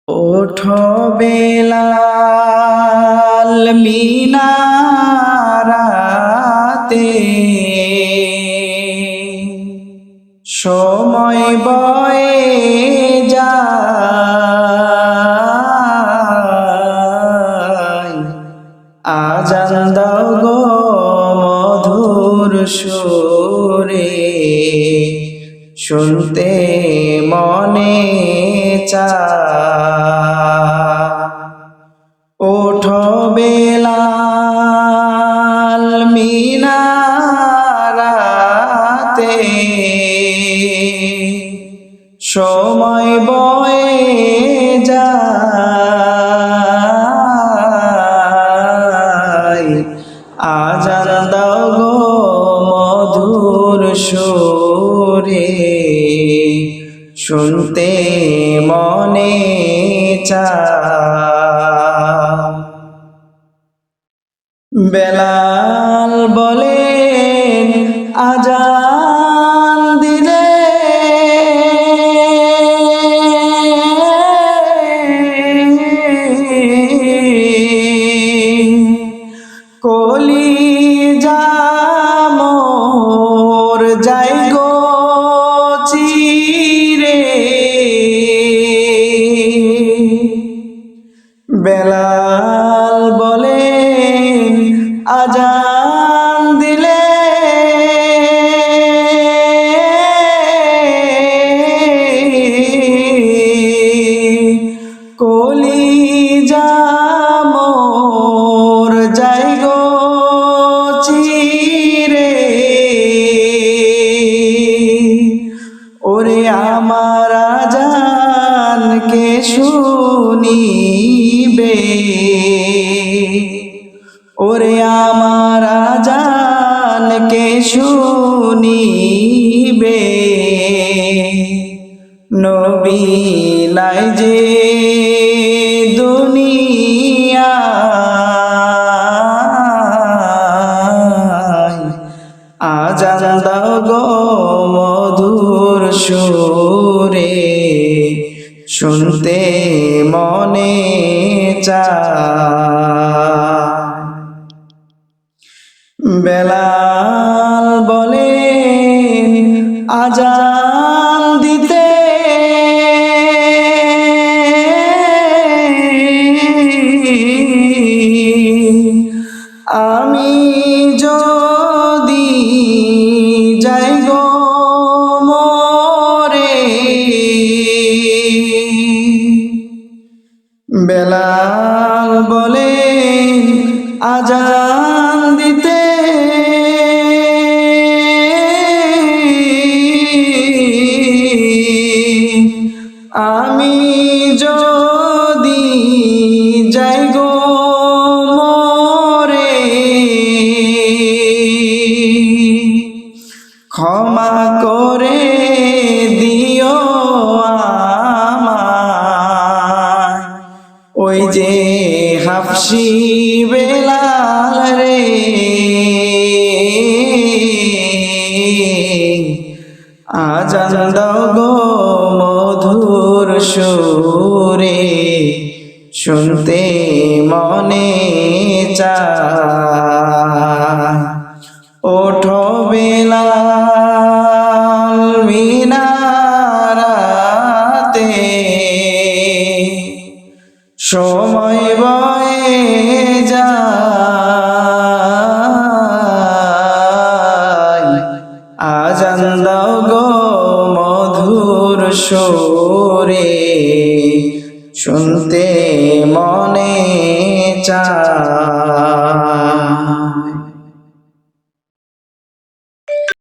ওঠো বেলাল মিনারাতে, সময় বয়ে যায়, আজান দাও গো মধুর সুরে, শুনতে মনে চায়। ওঠো বেলাল মিনারাতে, সময় বয়ে যায়, আজান দাও গো মধুর সুরে, শুনতে মনে চায়। বেলাল বলেন আজান দিলে, কলিজা মোর যাই গো চিরে। বেলাল বলেন আজান দিলে, কলিজা মোর যাই গো চিরে। ওরে আমার আজান কে শুনিবে, ওরে আমার আজান কে শুনিবে, নবী নাই যে দুনিয়ায়, আজান দাও গো মধুর সুরে, শুনতে মনে চায়। বেলাল বলেন আজান দিতে, আমি যদি যাই গো মরে। বেলাল বলেন আজান দিতে, আমি যদি যাই গো মরে, ক্ষমা করে দিও আমায়, ওই যে হাফসি বেলাল রে, আজান দাও গো মধুর সুরে, শুনতে মনে চায়। ওঠো বেলাল মিনারাতে, সময় বয়ে যায়, আজান দাও গো মধুর সুরে, শুনতে মনে চায়।